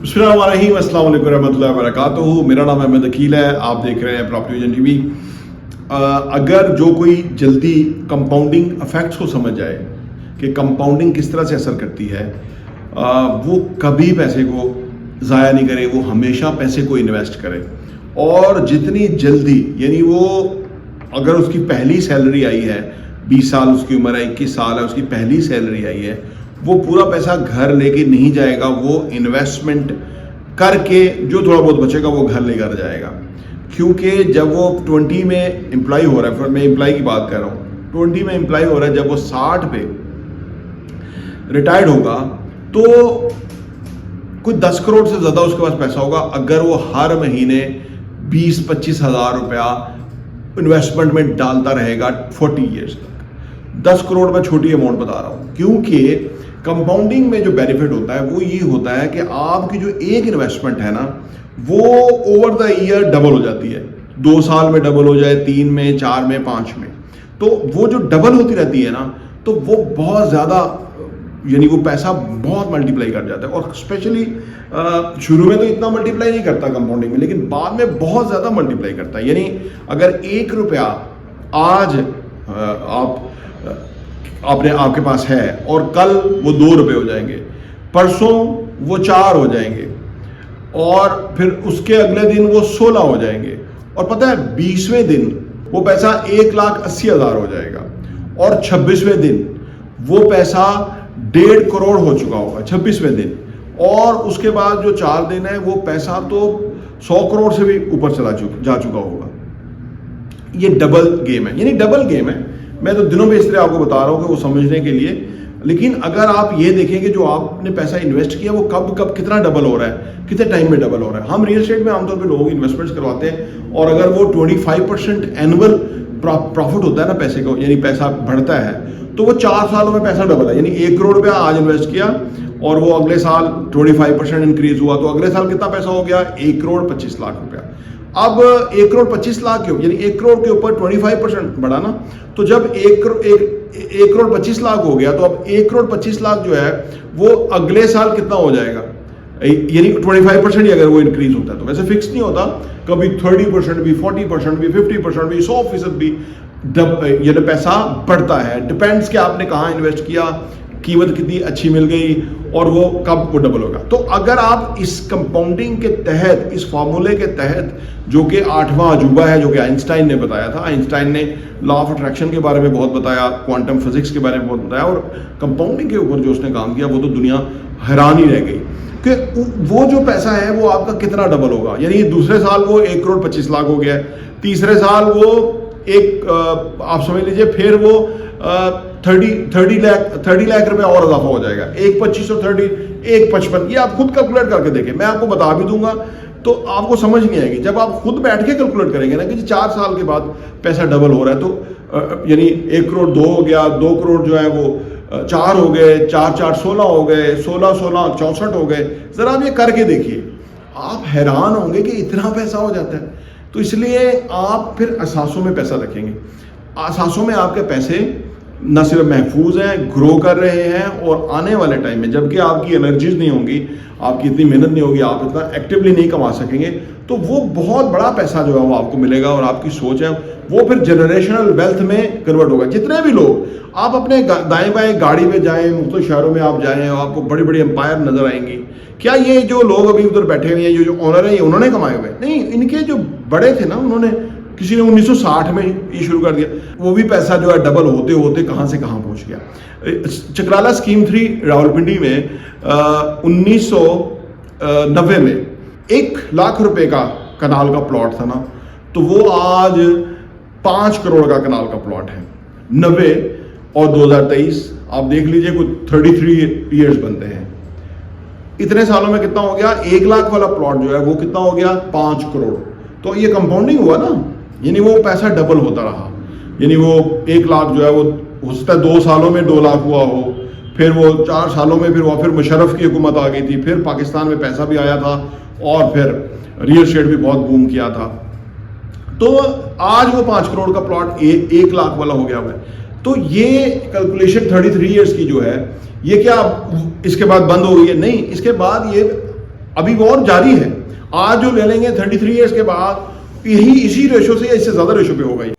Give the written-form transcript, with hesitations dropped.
बिस्मिल्लाहिर्रहमानिर्रहीम, अस्सलाम वालेकुम रहमतुल्लाहि व बरकातुहू। मेरा नाम अहमद अकील है, आप देख रहे हैं प्रॉपर्टी विजन टीवी। अगर जो कोई जल्दी कंपाउंडिंग इफेक्ट्स को समझ जाए कि कंपाउंडिंग किस तरह से असर करती है, वो कभी पैसे को ज़ाया नहीं करे, वो हमेशा पैसे को इन्वेस्ट करे। और जितनी जल्दी, यानी वो अगर उसकी पहली सैलरी आई है, 20 साल उसकी उम्र है, 21 साल है, उसकी पहली सैलरी आई है, वो पूरा पैसा घर लेके नहीं जाएगा, वो इन्वेस्टमेंट करके जो थोड़ा बहुत बचेगा वो घर लेकर जाएगा। क्योंकि जब वो 20 में एम्प्लॉय हो रहा है, फिर मैं एम्प्लॉय की बात कर रहा हूँ, 20 में एम्प्लॉय हो रहा है, जब वो 60 पे रिटायर्ड होगा तो कोई 10 करोड़ से ज़्यादा उसके पास पैसा होगा अगर वो हर महीने 20-25 हज़ार रुपया इन्वेस्टमेंट में डालता रहेगा 40 ईयर्स तक। 10 करोड़ में छोटी अमाउंट बता रहा हूँ, क्योंकि कंपाउंडिंग में जो बेनिफिट होता है वो ये होता है कि आपकी जो एक इन्वेस्टमेंट है ना, वो ओवर द ईयर डबल हो जाती है। 2 साल में डबल हो जाए, 3 में, 4 में, 5 में, तो वो जो डबल होती रहती है ना, तो वो बहुत ज़्यादा, यानी वो पैसा बहुत मल्टीप्लाई कर जाता है। और स्पेशली शुरू में तो इतना मल्टीप्लाई नहीं करता कंपाउंडिंग में, लेकिन बाद में बहुत ज़्यादा मल्टीप्लाई करता है। यानी अगर 1 रुपया आज आपके पास है और कल वो 2 रुपये हो जाएंगे, परसों वो 4 हो जाएंगे, और फिर उसके अगले दिन वो 16 हो जाएंगे, और पता है 20वें दिन वो पैसा 1,80,000 हो जाएगा, और 26वें दिन वो पैसा 1.5 करोड़ हो चुका होगा 26वें दिन, और उसके बाद जो 4 दिन है वो पैसा तो 100 करोड़ से भी ऊपर जा चुका होगा। ये डबल गेम है, यानी डबल गेम है। मैं तो दिनों में इस तरह आपको बता रहा हूँ कि वो समझने के लिए। लेकिन अगर आप ये देखें कि जो आपने पैसा इन्वेस्ट किया वो कब कितना डबल हो रहा है, कितने टाइम में डबल हो रहा है। हम रियल एस्टेट में आमतौर पे लोगों की इन्वेस्टमेंट्स करवाते हैं, और अगर वो 25% एनुअल प्रॉफिट होता है ना पैसे को, यानी पैसा बढ़ता है, तो वो 4 सालों में पैसा डबल है। यानी 1 करोड़ रुपया आज इन्वेस्ट किया और वो अगले साल 25% इंक्रीज हुआ, तो अगले साल कितना पैसा हो गया? 1 करोड़ 25 लाख रुपया। अब 1 करोड़ 25 लाख क्यों, यानी 1 करोड़ के ऊपर 25% बढ़ा ना, तो जब 1 करोड़ 25 लाख हो गया, तो अब 1 करोड़ 25 लाख जो है वो अगले साल कितना हो जाएगा? यानी 25% ही अगर वो इंक्रीज होता है, तो वैसे फिक्स नहीं होता, कभी 30% भी, 40% भी, 50% भी, 100% भी ये पैसा बढ़ता है। डिपेंड्स कि आपने कहाँ इन्वेस्ट किया, कीमत कितनी अच्छी मिल गई, और वो कब वो डबल होगा। तो अगर आप इस कंपाउंडिंग के तहत, इस फार्मूले के तहत, जो कि 8वां अजूबा है, जो कि आइंस्टाइन ने बताया था, आइंस्टाइन ने लॉ ऑफ अट्रैक्शन के बारे में बहुत बताया, क्वांटम फिजिक्स के बारे में बहुत बताया, और कंपाउंडिंग के ऊपर जो उसने काम किया वो तो दुनिया हैरान ही रह गई कि वो जो पैसा है वो आपका कितना डबल होगा। यानी दूसरे साल वो 1 करोड़ 25 लाख हो गया, तीसरे साल वो आप समझ लीजिए फिर वो 30 लाख रुपए और इजाफा हो जाएगा। 1,25 और 30, 1,55, ये आप खुद कैलकुलेट करके देखें, मैं आपको बता भी दूंगा तो आपको समझ नहीं आएगी। जब आप खुद बैठ के कैलकुलेट करेंगे ना कि 4 साल के बाद पैसा डबल हो रहा है, तो यानी 1 करोड़ 2 हो गया, 2 करोड़ जो है वो 4 हो गए, 4 16 हो गए, 16 64 हो गए। जरा आप ये करके देखिए, आप हैरान होंगे कि इतना पैसा हो जाता है। तो इसलिए आप फिर असासों में पैसा रखेंगे। असासों में आपके पैसे न सिर्फ महफूज हैं, ग्रो कर रहे हैं, और आने वाले टाइम में जबकि आपकी एनर्जीज नहीं होंगी, आपकी इतनी मेहनत नहीं होगी, आप इतना एक्टिवली नहीं कमा सकेंगे, तो वो बहुत बड़ा पैसा जो है वो आपको मिलेगा, और आपकी सोच है वो फिर जनरेशनल वेल्थ में कन्वर्ट होगा। जितने भी लोग आप अपने दाएं बाएं गाड़ी में जाएं, मुख्तलिफ शहरों में आप जाएं, और आपको बड़ी बड़ी एम्पायर नजर आएंगी। क्या ये जो लोग अभी उधर बैठे हुए हैं, जो ऑनर है, ये उन्होंने कमाए हुए? नहीं, इनके जो बड़े थे ना, उन्होंने, किसी ने 1960 में ये शुरू कर दिया, वो भी पैसा जो है डबल होते होते कहाँ से कहाँ पहुँच गया। चक्राला स्कीम 3 रावलपिंडी में 1990 में 1 लाख रुपए का कनाल का प्लॉट था ना, तो वो आज 5 करोड़ का कनाल का प्लॉट है। 90 और 2023 आप देख लीजिए, कुछ 33 ईयर्स बनते हैं। इतने सालों में कितना हो गया? 1 लाख वाला प्लॉट जो है वो कितना हो गया? 5 करोड़। तो ये कंपाउंडिंग हुआ ना, यानी वो पैसा डबल होता रहा। यानी वो 1 लाख जो है वो हो सकता है 2 सालों में 2 लाख हुआ हो, फिर वो 4 सालों में फिर मुशर्रफ की हुकूमत आ गई थी, फिर पाकिस्तान में पैसा भी आया था, और फिर रियल एस्टेट भी बहुत बूम किया था, तो आज वो 5 करोड़ का प्लॉट 1 लाख वाला हो गया हुआ है। तो ये कैलकुलेशन 33 ईयर्स की जो है, ये क्या इसके बाद बंद हो गई है? नहीं, इसके बाद ये अभी वो और जारी है। आज जो ले लेंगे 33 ईयर्स के बाद, यही इसी रेशो से या इससे ज़्यादा रेशो पे होगा ये।